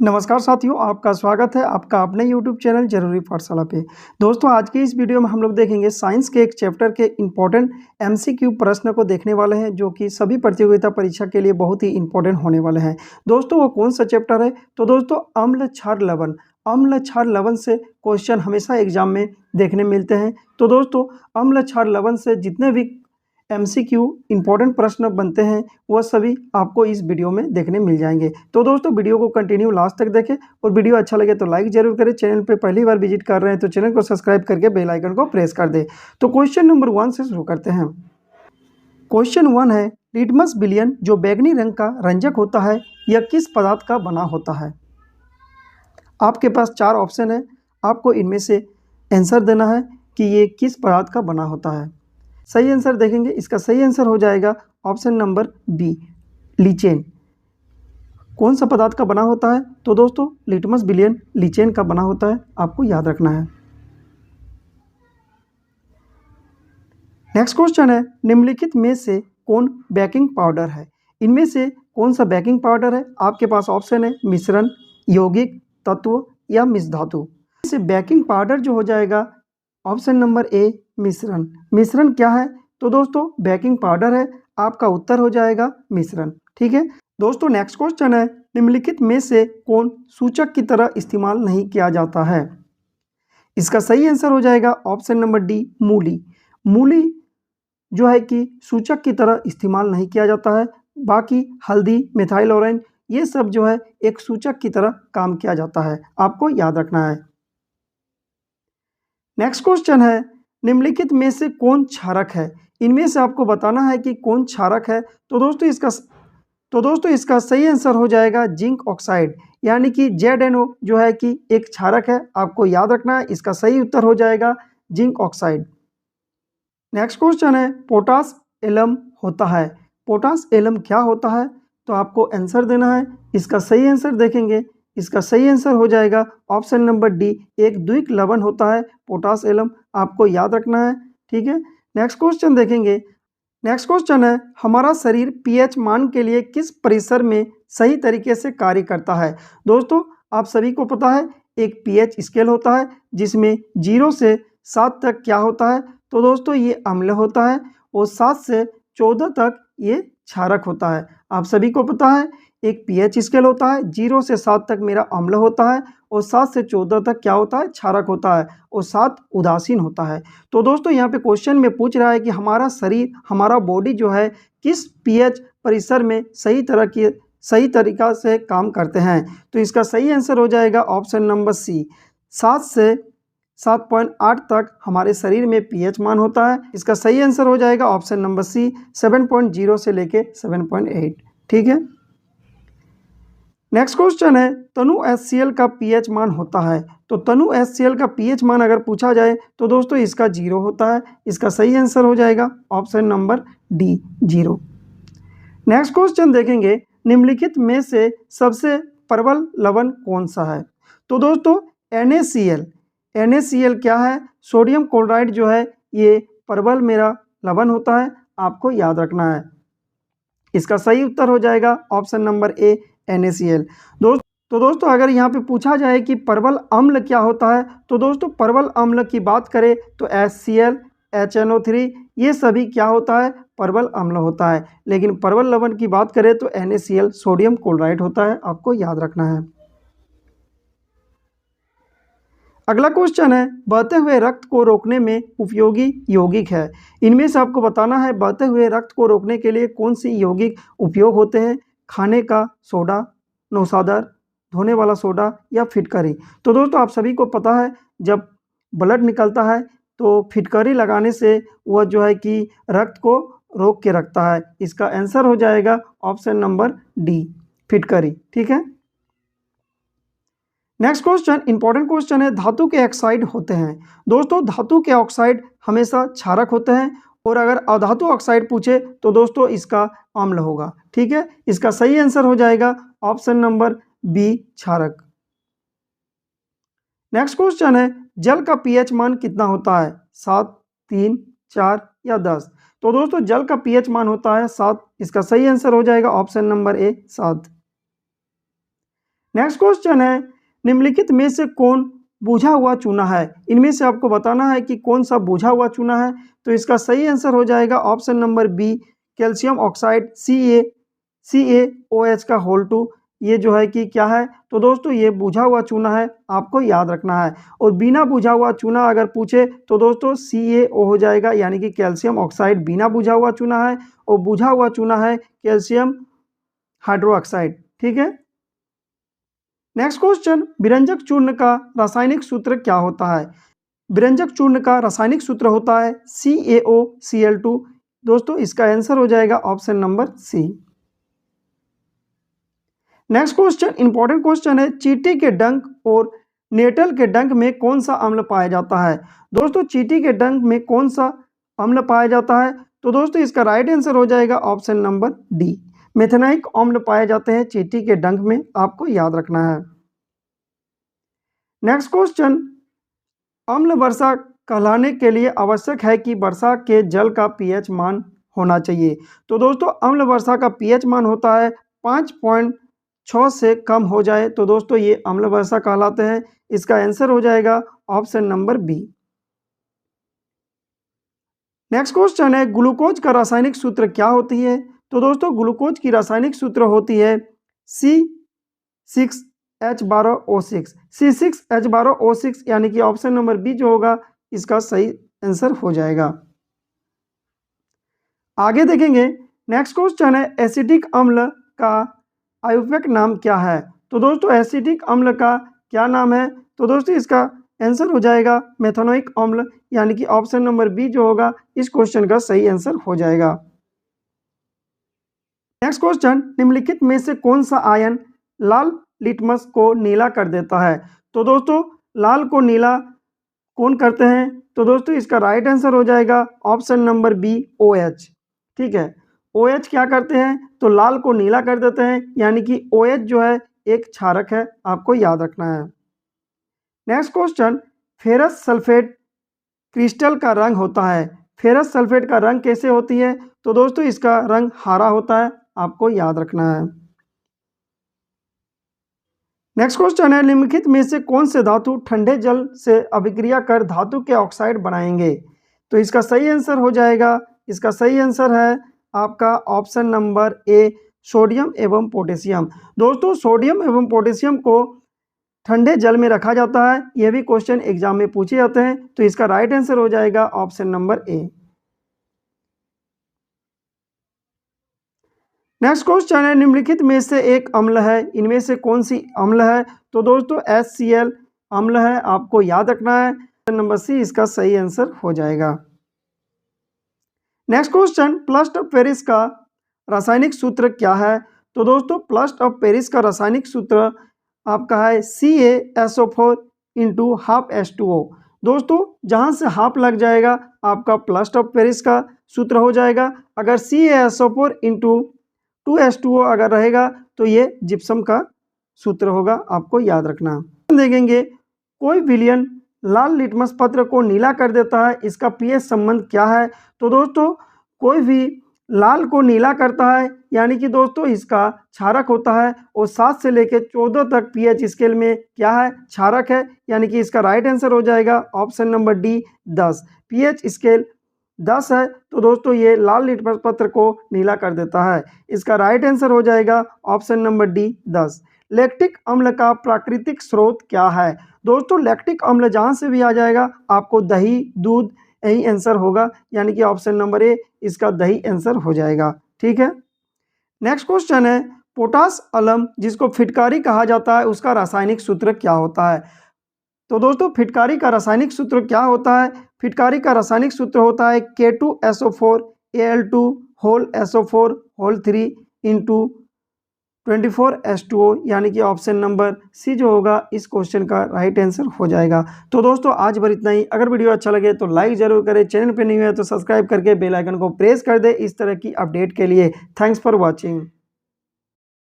नमस्कार साथियों, आपका स्वागत है आपका अपने यूट्यूब चैनल जरूरी पाठशाला पे। दोस्तों, आज की इस वीडियो में हम लोग देखेंगे साइंस के एक चैप्टर के इम्पोर्टेंट एमसीक्यू प्रश्न को देखने वाले हैं, जो कि सभी प्रतियोगिता परीक्षा के लिए बहुत ही इम्पोर्टेंट होने वाले हैं। दोस्तों, वो कौन सा चैप्टर है? तो दोस्तों, अम्ल क्षार लवण। अम्ल क्षार लवण से क्वेश्चन हमेशा एग्जाम में देखने मिलते हैं। तो दोस्तों, अम्ल क्षार लवण से जितने भी एमसीक्यू इंपॉर्टेंट प्रश्न बनते हैं वह सभी आपको इस वीडियो में देखने मिल जाएंगे। तो दोस्तों, वीडियो को कंटिन्यू लास्ट तक देखें और वीडियो अच्छा लगे तो लाइक जरूर करें। चैनल पे पहली बार विजिट कर रहे हैं तो चैनल को सब्सक्राइब करके बेल आइकन को प्रेस कर दें। तो क्वेश्चन नंबर 1 से शुरू करते हैं। क्वेश्चन 1 है, लिटमस विलयन जो बैगनी रंग का रंजक होता है यह किस पदार्थ का बना होता है? आपके पास 4 ऑप्शन है, आपको इनमें से आंसर देना है कि ये किस पदार्थ का बना होता है। सही आंसर देखेंगे, इसका सही आंसर हो जाएगा ऑप्शन नंबर बी, लीचेन। कौन सा पदार्थ का बना होता है? तो दोस्तों, लिटमस विलयन लीचेन का बना होता है, आपको याद रखना है। नेक्स्ट क्वेश्चन है, निम्नलिखित में से कौन बेकिंग पाउडर है? इनमें से कौन सा बेकिंग पाउडर है? आपके पास ऑप्शन है मिश्रण, यौगिक, तत्व या मिश्र धातु। इसे बेकिंग पाउडर जो हो जाएगा ऑप्शन नंबर ए, मिश्रण। मिश्रण क्या है? तो दोस्तों, बेकिंग पाउडर है, आपका उत्तर हो जाएगा मिश्रण। ठीक है दोस्तों, नेक्स्ट क्वेश्चन है, निम्नलिखित में से कौन सूचक की तरह इस्तेमाल नहीं किया जाता है? इसका सही आंसर हो जाएगा ऑप्शन नंबर डी, मूली। मूली जो है कि सूचक की तरह इस्तेमाल नहीं किया जाता है। बाकी हल्दी, मिथाइल ऑरेंज, ये सब जो है एक सूचक की तरह काम किया जाता है, आपको याद रखना है। नेक्स्ट क्वेश्चन है, निम्नलिखित में से कौन क्षारक है? इनमें से आपको बताना है कि कौन क्षारक है। तो दोस्तों इसका सही आंसर हो जाएगा जिंक ऑक्साइड, यानी कि ZnO जो है कि एक क्षारक है, आपको याद रखना है। इसका सही उत्तर हो जाएगा जिंक ऑक्साइड। नेक्स्ट क्वेश्चन है, पोटास एलम होता है। पोटास एलम क्या होता है? तो आपको आंसर देना है। इसका सही आंसर देखेंगे, इसका सही आंसर हो जाएगा ऑप्शन नंबर डी, एक द्विक लवण होता है पोटास एलम, आपको याद रखना है। ठीक है, नेक्स्ट क्वेश्चन देखेंगे। नेक्स्ट क्वेश्चन है, हमारा शरीर पीएच मान के लिए किस परिसर में सही तरीके से कार्य करता है? दोस्तों, आप सभी को पता है एक पीएच स्केल होता है जिसमें 0 से 7 तक क्या होता है? तो दोस्तों, ये अम्ल होता है और 7 से 14 तक ये क्षारक होता है। आप सभी को पता है एक पीएच स्केल होता है, 0 से 7 तक मेरा अम्ल होता है और 7 से 14 तक क्या होता है? क्षारक होता है और 7 उदासीन होता है। तो दोस्तों, यहाँ पे क्वेश्चन में पूछ रहा है कि हमारा शरीर, हमारा बॉडी जो है किस पीएच परिसर में सही तरीका से काम करते हैं? तो इसका सही आंसर हो जाएगा ऑप्शन नंबर सी, 7 से 7.8 तक हमारे शरीर में पीएच मान होता है। इसका सही आंसर हो जाएगा ऑप्शन नंबर सी, 7.0 से लेके 7.8। ठीक है, नेक्स्ट क्वेश्चन है, तनु HCl का पीएच मान होता है। तो तनु HCl का पीएच मान अगर पूछा जाए तो दोस्तों इसका 0 होता है। इसका सही आंसर हो जाएगा option number D, 0। Next question देखेंगे, निम्नलिखित में से सबसे प्रबल लवण कौन सा है? तो दोस्तों, NaCl। NaCl क्या है? सोडियम क्लोराइड जो है ये प्रबल मेरा लवण होता है, आपको याद रखना है। इसका सही उत्तर हो जाएगा ऑप्शन नंबर ए, NaCl। दोस्तों अगर यहाँ पे पूछा जाए कि प्रबल अम्ल क्या होता है, तो दोस्तों प्रबल अम्ल की बात करें तो HCl, HNO3 ये सभी क्या होता है? प्रबल अम्ल होता है। लेकिन प्रबल लवण की बात करें तो NaCl सोडियम क्लोराइड होता है, आपको याद रखना है। अगला क्वेश्चन है, बहते हुए रक्त को रोकने में उपयोगी यौगिक है। इनमें से आपको बताना है बहते हुए रक्त को रोकने के लिए कौन सी यौगिक उपयोग होते हैं? खाने का सोडा, नौशादर, धोने वाला सोडा या फिटकरी। तो दोस्तों, आप सभी को पता है जब ब्लड निकलता है तो फिटकरी लगाने से वह जो है कि रक्त को रोक के रखता है। इसका आंसर हो जाएगा ऑप्शन नंबर डी, फिटकरी। ठीक है, नेक्स्ट क्वेश्चन इंपॉर्टेंट क्वेश्चन है, धातु के ऑक्साइड होते हैं। दोस्तों, धातु के ऑक्साइड हमेशा क्षारक होते हैं और अगर अधातु ऑक्साइड पूछे तो दोस्तों इसका अम्ल होगा। ठीक है, इसका सही आंसर हो जाएगा ऑप्शन नंबर बी, क्षारक। नेक्स्ट क्वेश्चन है, जल का पीएच मान कितना होता है? 7, 3, 4 या 10। तो दोस्तों जल का पीएच मान होता है 7। इसका सही आंसर हो जाएगा option number A, 7। Next question है, निम्नलिखित में से कौन बुझा हुआ चूना है? इनमें से आपको बताना है कि कौन सा बुझा हुआ चूना है। तो इसका सही आंसर हो जाएगा option number B, calcium oxide CaOH का होल 2। ये जो है कि क्या है, तो दोस्तों ये बुझा हुआ चूना है, आपको याद रखना है। और बिना बुझा हुआ चूना अगर पूछे तो दोस्तों CaO हो जाएगा, यानी कि कैल्शियम ऑक्साइड बिना बुझा हुआ चूना है, और बुझा हुआ चूना है कैल्शियम हाइड्रोक्साइड। ठीक है। नेक्स्ट क्वेश्चन, विरंजक चूर्ण का रासायनिक सूत्र क्या होता है? विरंजक चूर्ण का रासायनिक सूत्र होता है CaOCl2। दोस्तों इसका आंसर हो जाएगा option number C. Next question important question है, चींटी के डंक और नेटल के डंक में कौन सा अम्ल पाया जाता है? दोस्तों चींटी के डंक में कौन सा अम्ल पाया जाता है? तो दोस्तों इसका राइट आंसर हो जाएगा ऑप्शन नंबर डी, मेथेनाइक अम्ल पाए जाते हैं चींटी के डंक में, आपको याद रखना है। नेक्स्ट क्वेश्चन, अम्ल वर्षा कहलाने के लिए आवश्यक है कि वर्षा के जल का pH मान होना चाहिए। तो दोस्तों अम्ल वर्षा का pH मान होता है 5.6 से कम हो जाए तो दोस्तों ये अम्ल वर्षा कहलाते हैं। इसका आंसर हो जाएगा option number B. Next question है, ग्लूकोज का रासायनिक सूत्र क्या होती है? तो दोस्तों ग्लूकोज की रासायनिक सूत्र होती है C6H12O6। C6H12O6 यानी कि ऑप्शन नंबर बी जो होगा इसका सही आंसर हो जाएगा। आगे देखेंगे, नेक्स्ट क्वेश्चन है, एसिटिक अम्ल का आयुर्वेदिक नाम क्या है? तो दोस्तों एसिटिक अम्ल का क्या नाम है? तो दोस्तों इसका आंसर हो जाएगा मेथनोइक अम्ल, यानी कि ऑप्शन नंबर बी जो होगा इस क्वेश्चन का सही आंसर हो जाएगा। नेक्स्ट क्वेश्चन, निम्नलिखित में से कौन सा आयन लाल लिटमस को नीला कर देता है? तो दोस्तों लाल को नीला कौन करते हैं? तो दोस्तों इसका राइट आंसर हो जाएगा ऑप्शन नंबर बी, OH। ठीक है, OH क्या करते हैं? तो लाल को नीला कर देते हैं, यानी कि OH जो है एक क्षारक है, आपको याद रखना है। Next question, ferrous sulphate crystal का रंग होता है, फेरस सल्फेट का रंग कैसे होती है? तो दोस्तों इसका रंग हरा होता है, आपको याद रखना है। नेक्स्ट क्वेश्चन है, निम्नलिखित में से कौन से धातु ठंडे जल से अभिक्रिया कर धातु के ऑक्साइड बनाएंगे? तो इसका सही आंसर हो जाएगा, इसका सही आंसर है आपका ऑप्शन नंबर ए, सोडियम एवं पोटेशियम। दोस्तों सोडियम एवं पोटेशियम को ठंडे जल में रखा जाता है, यह भी क्वेश्चन एग्जाम में पूछे जाते हैं। तो इसका राइट आंसर हो जाएगा option number A. Next question है, निम्नलिखित में से एक अम्ल है, इनमें से कौन सी अम्ल है? तो दोस्तों HCl अम्ल है, आपको याद रखना है। नंबर सी इसका सही आंसर हो जाएगा। Next question, plaster of Paris का रासायनिक सूत्र क्या है? तो दोस्तों प्लास्टर ऑफ पेरिस का रासायनिक सूत्र आपका है CaSO4 इंटू हाफ H2O। दोस्तों जहां से हाफ लग जाएगा आपका प्लास्टर ऑफ पेरिस का सूत्र हो जाएगा। अगर CaSO4 इंटू 2H2O अगर रहेगा तो ये जिप्सम का सूत्र होगा, आपको याद रखना। देखेंगे, कोई विलयन लाल लिटमस पत्र को नीला कर देता है, इसका pH संबंध क्या है? तो दोस्तों कोई भी लाल को नीला करता है, यानी कि दोस्तों इसका क्षारक होता है, और 7 से लेकर 14 तक pH स्केल में क्या है, क्षारक है, यानी कि इसका राइट आंसर हो जाएगा option number D, 10। pH scale 10 है तो दोस्तों ये लाल लिटमस पत्र को नीला कर देता है। इसका राइट आंसर हो जाएगा ऑप्शन नंबर डी, 10। लैक्टिक अम्ल का प्राकृतिक स्रोत क्या है? दोस्तों लैक्टिक अम्ल जहां से भी आ जाएगा आपको दही, दूध यही आंसर होगा, यानी कि ऑप्शन नंबर ए इसका दही आंसर हो जाएगा। ठीक है। नेक्स्ट क्वेश्चन है, पोटास अलम जिसको फिटकारी कहा जाता है उसका रासायनिक सूत्र क्या होता है? तो दोस्तों फिटकारी का रासायनिक सूत्र क्या होता है? फिटकारी का रासायनिक सूत्र होता है K2SO4 Al2 whole SO4 whole 3 into 24H2O, यानी कि ऑप्शन नंबर सी जो होगा इस क्वेश्चन का राइट आंसर हो जाएगा। तो दोस्तों आज भर इतना ही। अगर वीडियो अच्छा लगे तो लाइक जरूर करें, चैनल पे नहीं हुआ तो सब्सक्राइब करके बेल आइकन को प्रेस कर दे इस तरह की अपडेट के लिए। Thanks for watching.